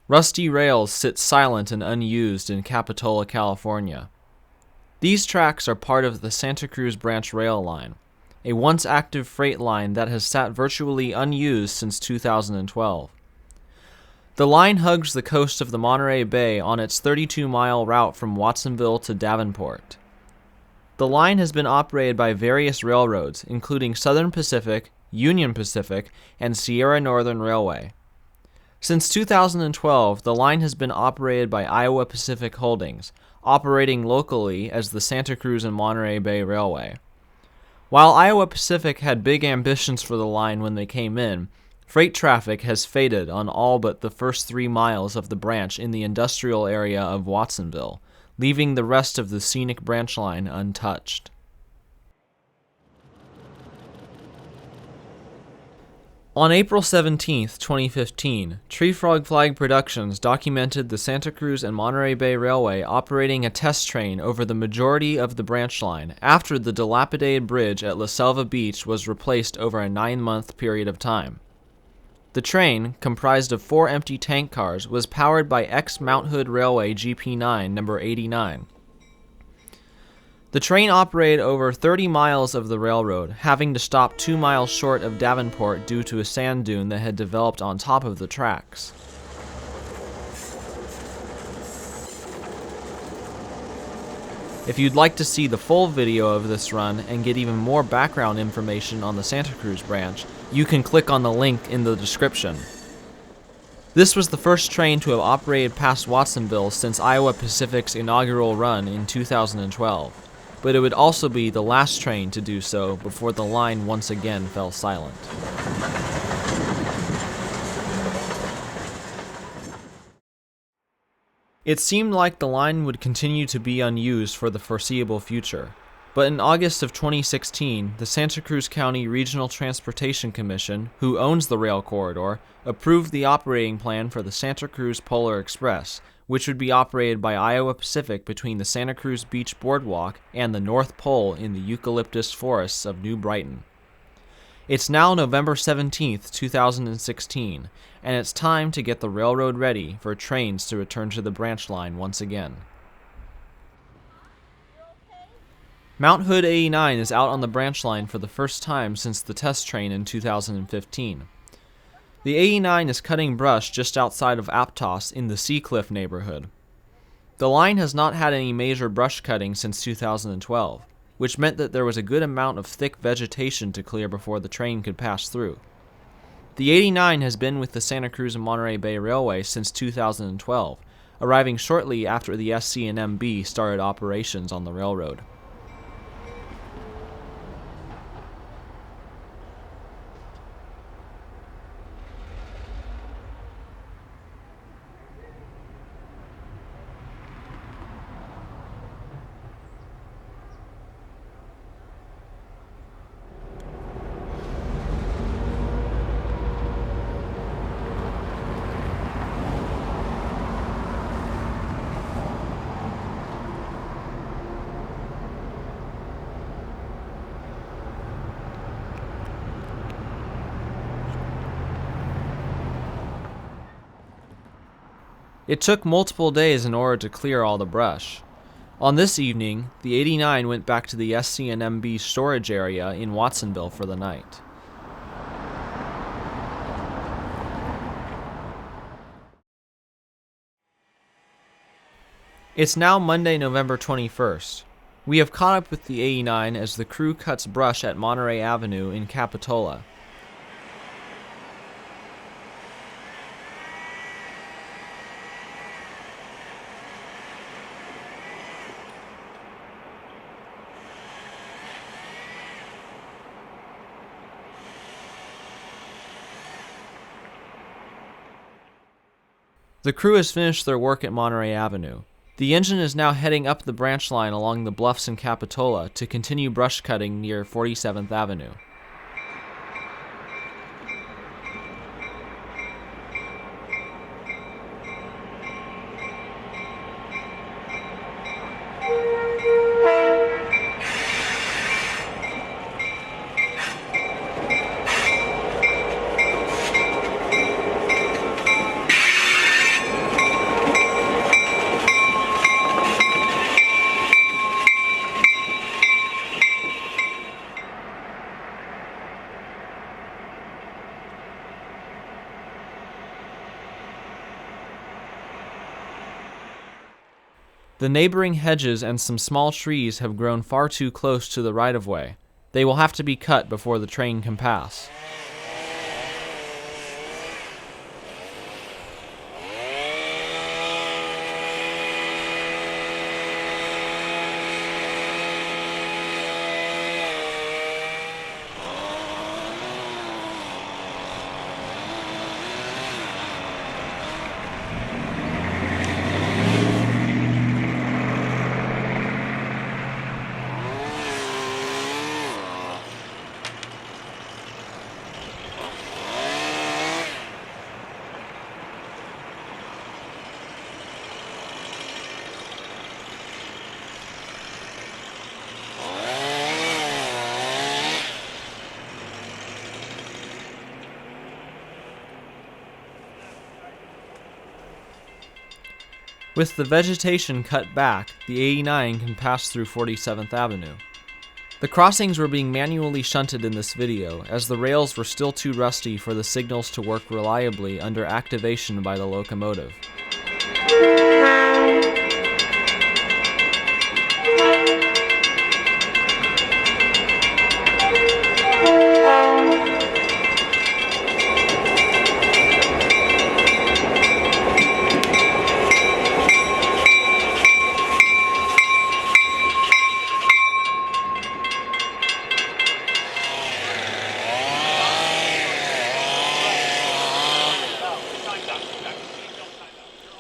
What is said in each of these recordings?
Rusty rails sit silent and unused in Capitola, California. These tracks are part of the Santa Cruz Branch rail line, a once active freight line that has sat virtually unused since 2012. The line hugs the coast of the Monterey Bay on its 32-mile route from Watsonville to Davenport. The line has been operated by various railroads, including Southern Pacific, Union Pacific, and Sierra Northern Railway. Since 2012, the line has been operated by Iowa Pacific Holdings, operating locally as the Santa Cruz and Monterey Bay Railway. While Iowa Pacific had big ambitions for the line when they came in, freight traffic has faded on all but the first 3 miles of the branch in the industrial area of Watsonville, leaving the rest of the scenic branch line untouched. On April 17, 2015, Tree Frog Flag Productions documented the Santa Cruz and Monterey Bay Railway operating a test train over the majority of the branch line after the dilapidated bridge at La Selva Beach was replaced over a 9-month period of time. The train, comprised of 4 empty tank cars, was powered by ex-Mount Hood Railway GP9 number 89. The train operated over 30 miles of the railroad, having to stop 2 miles short of Davenport due to a sand dune that had developed on top of the tracks. If you'd like to see the full video of this run and get even more background information on the Santa Cruz branch, you can click on the link in the description. This was the first train to have operated past Watsonville since Iowa Pacific's inaugural run in 2012. But it would also be the last train to do so before the line once again fell silent. It seemed like the line would continue to be unused for the foreseeable future, but in August of 2016, the Santa Cruz County Regional Transportation Commission, who owns the rail corridor, approved the operating plan for the Santa Cruz Polar Express, which would be operated by Iowa Pacific between the Santa Cruz Beach Boardwalk and the North Pole in the eucalyptus forests of New Brighton. It's now November 17, 2016, and it's time to get the railroad ready for trains to return to the branch line once again. Mount Hood 89 is out on the branch line for the first time since the test train in 2015. The 89 is cutting brush just outside of Aptos in the Seacliff neighborhood. The line has not had any major brush cutting since 2012, which meant that there was a good amount of thick vegetation to clear before the train could pass through. The 89 has been with the Santa Cruz and Monterey Bay Railway since 2012, arriving shortly after the SC&MB started operations on the railroad. It took multiple days in order to clear all the brush. On this evening, the 89 went back to the SC&MB storage area in Watsonville for the night. It's now Monday, November 21st. We have caught up with the 89 as the crew cuts brush at Monterey Avenue in Capitola. The crew has finished their work at Monterey Avenue. The engine is now heading up the branch line along the bluffs in Capitola to continue brush cutting near 47th Avenue. The neighboring hedges and some small trees have grown far too close to the right-of-way. They will have to be cut before the train can pass. With the vegetation cut back, the 89 can pass through 47th Avenue. The crossings were being manually shunted in this video, as the rails were still too rusty for the signals to work reliably under activation by the locomotive.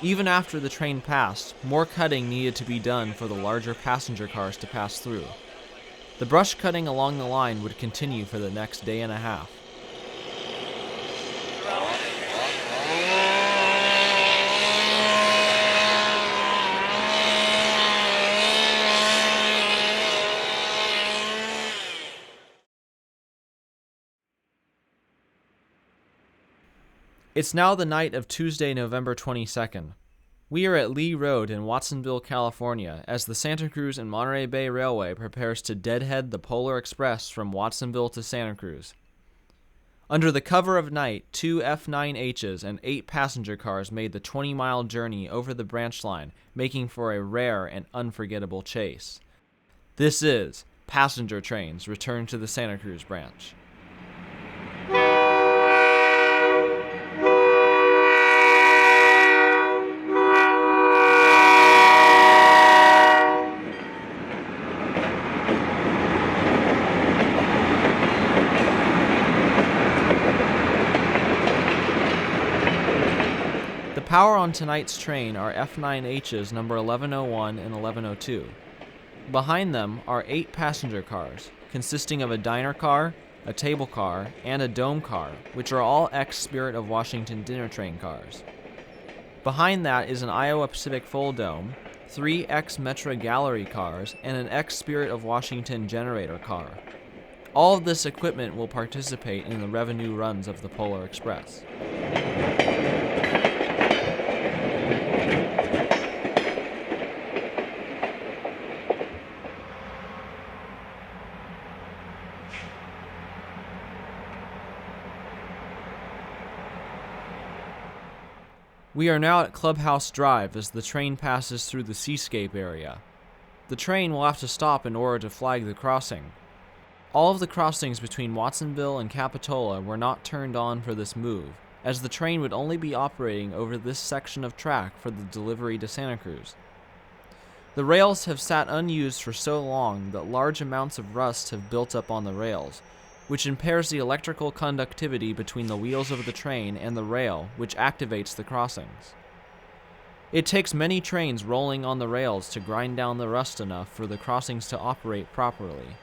Even after the train passed, more cutting needed to be done for the larger passenger cars to pass through. The brush cutting along the line would continue for the next day and a half. It's now the night of Tuesday, November 22nd. We are at Lee Road in Watsonville, California, as the Santa Cruz and Monterey Bay Railway prepares to deadhead the Polar Express from Watsonville to Santa Cruz. Under the cover of night, 2 F9Hs and 8 passenger cars made the 20-mile journey over the branch line, making for a rare and unforgettable chase. This is Passenger Trains Return to the Santa Cruz Branch. The power on tonight's train are F9Hs number 1101 and 1102. Behind them are 8 passenger cars, consisting of a diner car, a table car, and a dome car, which are all ex-Spirit of Washington dinner train cars. Behind that is an Iowa Pacific full dome, 3 ex-Metra gallery cars, and an ex-Spirit of Washington generator car. All of this equipment will participate in the revenue runs of the Polar Express. We are now at Clubhouse Drive as the train passes through the seascape area. The train will have to stop in order to flag the crossing. All of the crossings between Watsonville and Capitola were not turned on for this move, as the train would only be operating over this section of track for the delivery to Santa Cruz. The rails have sat unused for so long that large amounts of rust have built up on the rails, which impairs the electrical conductivity between the wheels of the train and the rail, which activates the crossings. It takes many trains rolling on the rails to grind down the rust enough for the crossings to operate properly.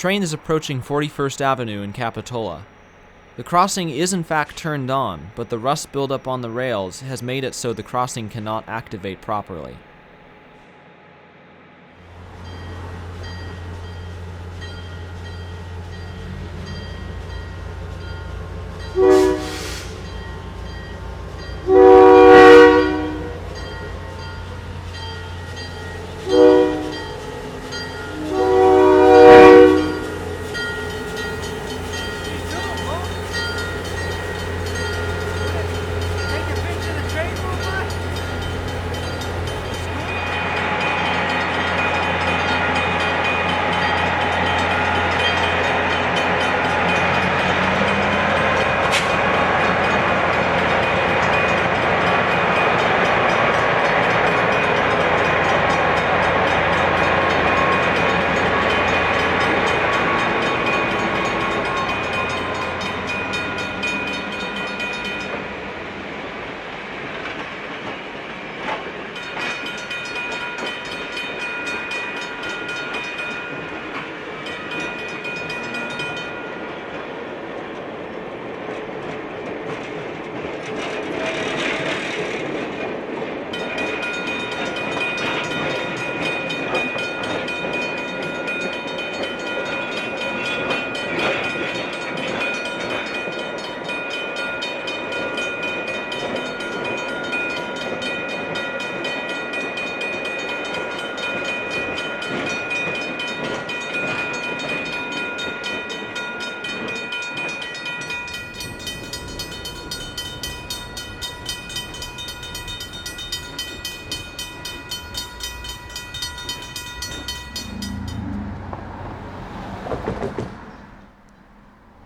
train is approaching 41st Avenue in Capitola. The crossing is in fact turned on, but the rust buildup on the rails has made it so the crossing cannot activate properly.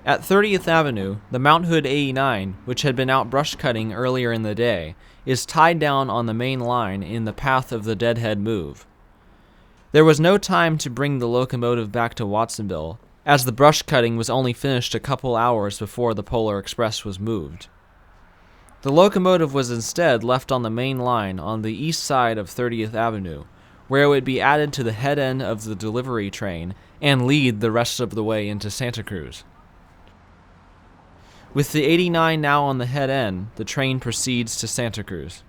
At 30th Avenue, the Mount Hood 89, which had been out brush cutting earlier in the day, is tied down on the main line in the path of the Deadhead move. There was no time to bring the locomotive back to Watsonville, as the brush cutting was only finished a couple hours before the Polar Express was moved. The locomotive was instead left on the main line on the east side of 30th Avenue, where it would be added to the head end of the delivery train and lead the rest of the way into Santa Cruz. With the 89 now on the head end, the train proceeds to Santa Cruz.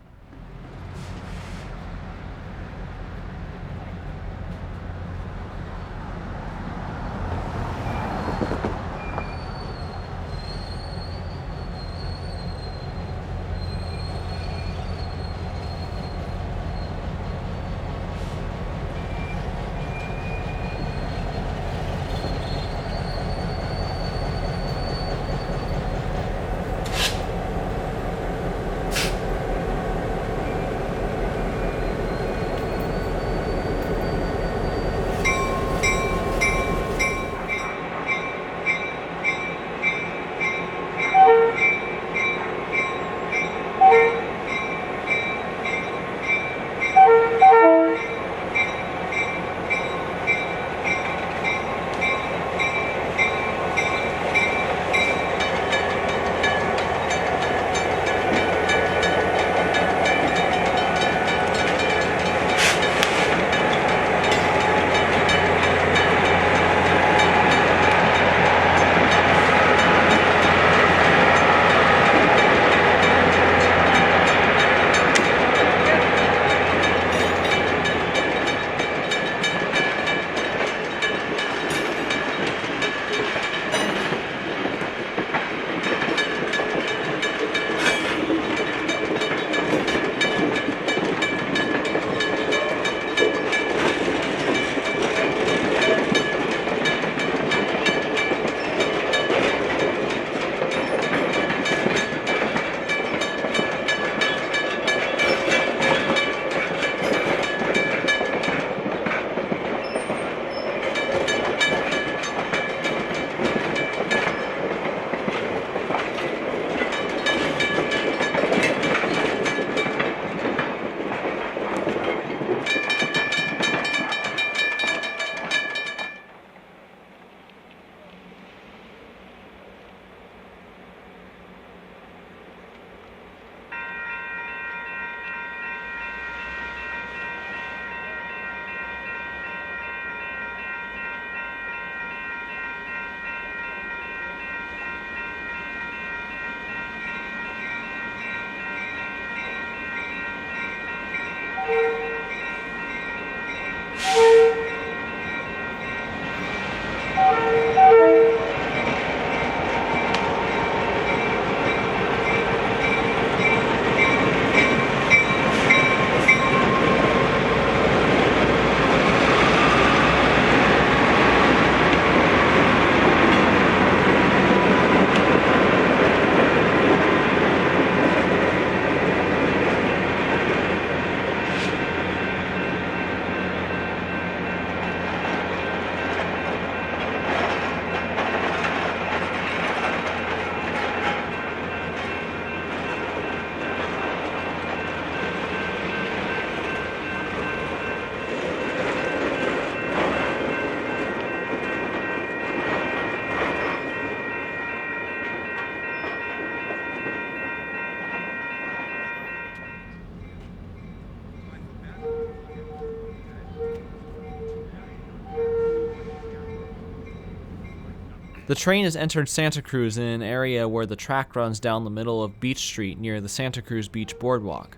The train has entered Santa Cruz in an area where the track runs down the middle of Beach Street near the Santa Cruz Beach Boardwalk.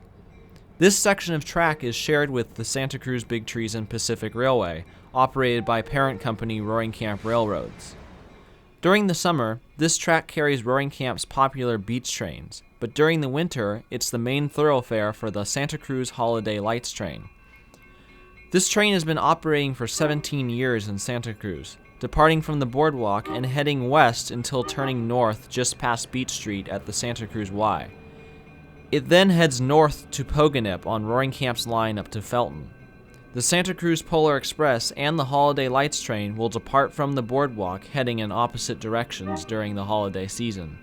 This section of track is shared with the Santa Cruz Big Trees and Pacific Railway, operated by parent company Roaring Camp Railroads. During the summer, this track carries Roaring Camp's popular beach trains, but during the winter, it's the main thoroughfare for the Santa Cruz Holiday Lights train. This train has been operating for 17 years in Santa Cruz, departing from the boardwalk and heading west until turning north just past Beach Street at the Santa Cruz Y. It then heads north to Poganip on Roaring Camp's line up to Felton. The Santa Cruz Polar Express and the Holiday Lights train will depart from the boardwalk heading in opposite directions during the holiday season.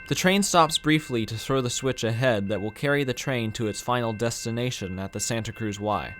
The train stops briefly to throw the switch ahead that will carry the train to its final destination at the Santa Cruz Y.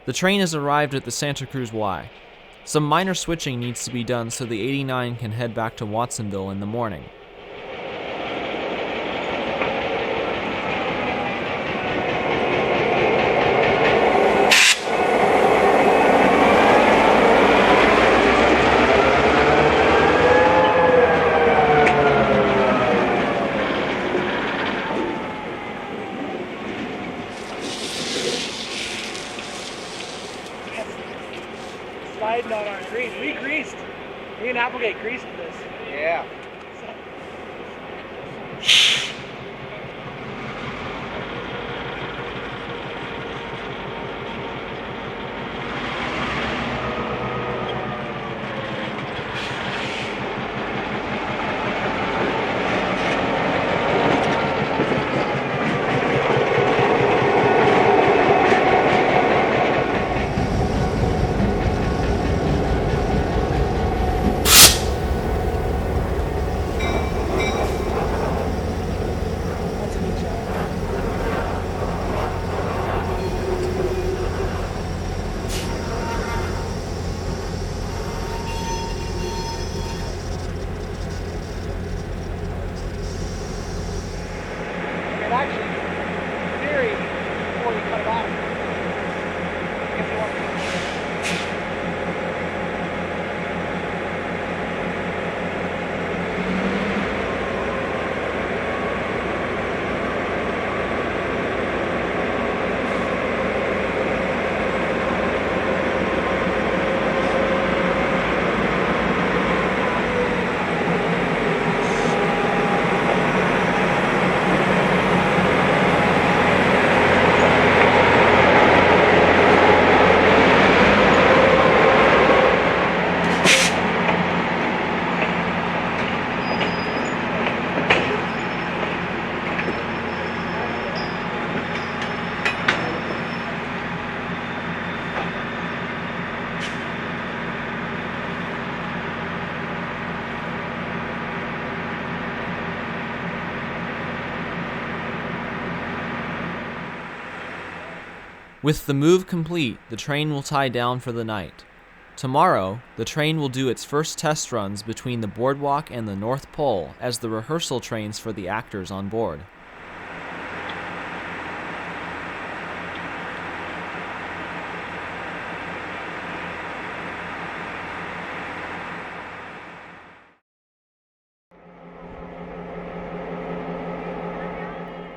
The train has arrived at the Santa Cruz Y. Some minor switching needs to be done so the 89 can head back to Watsonville in the morning. Sliding on our grease. We greased. Me and Applegate greased this. Yeah. before you cut it off. I guess you want to. With the move complete, the train will tie down for the night. Tomorrow, the train will do its first test runs between the boardwalk and the North Pole as the rehearsal trains for the actors on board.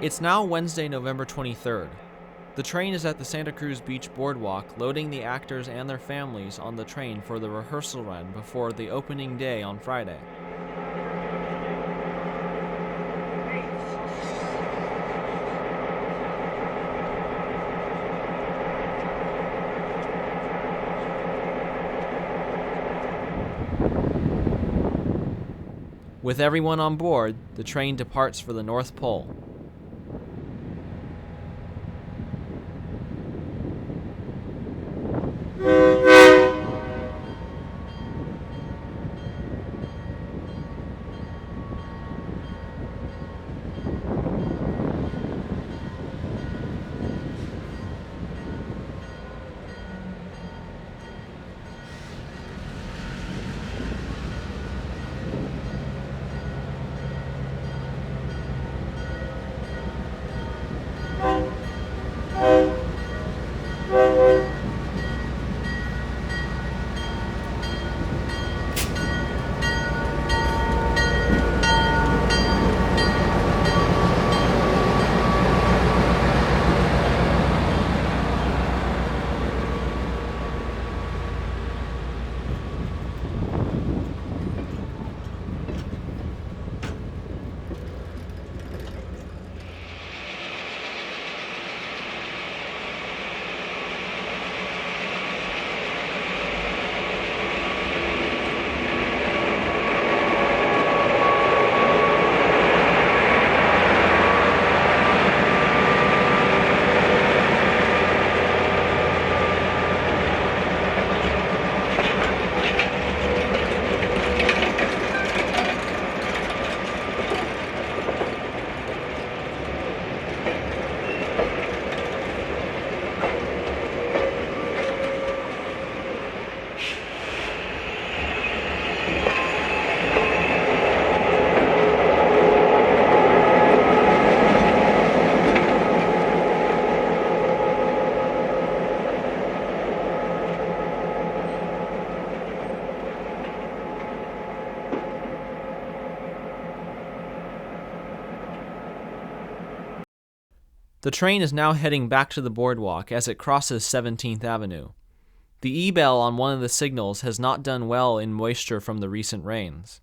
It's now Wednesday, November 23rd. The train is at the Santa Cruz Beach Boardwalk, loading the actors and their families on the train for the rehearsal run before the opening day on Friday. With everyone on board, the train departs for the North Pole. The train is now heading back to the boardwalk as it crosses 17th Avenue. The E-bell on one of the signals has not done well in moisture from the recent rains.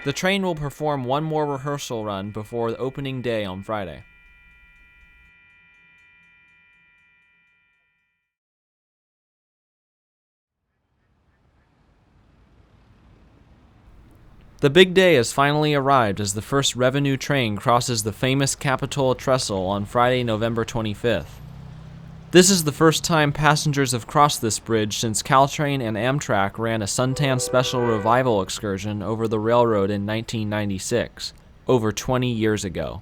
The train will perform one more rehearsal run before the opening day on Friday. The big day has finally arrived as the first revenue train crosses the famous Capitola Trestle on Friday, November 25th. This is the first time passengers have crossed this bridge since Caltrain and Amtrak ran a Suntan Special Revival excursion over the railroad in 1996, over 20 years ago.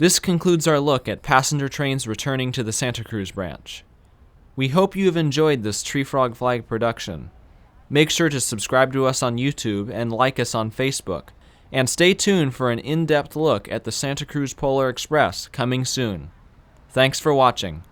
This concludes our look at passenger trains returning to the Santa Cruz Branch. We hope you have enjoyed this Tree Frog Flag production. Make sure to subscribe to us on YouTube and like us on Facebook, and stay tuned for an in-depth look at the Santa Cruz Polar Express coming soon. Thanks for watching.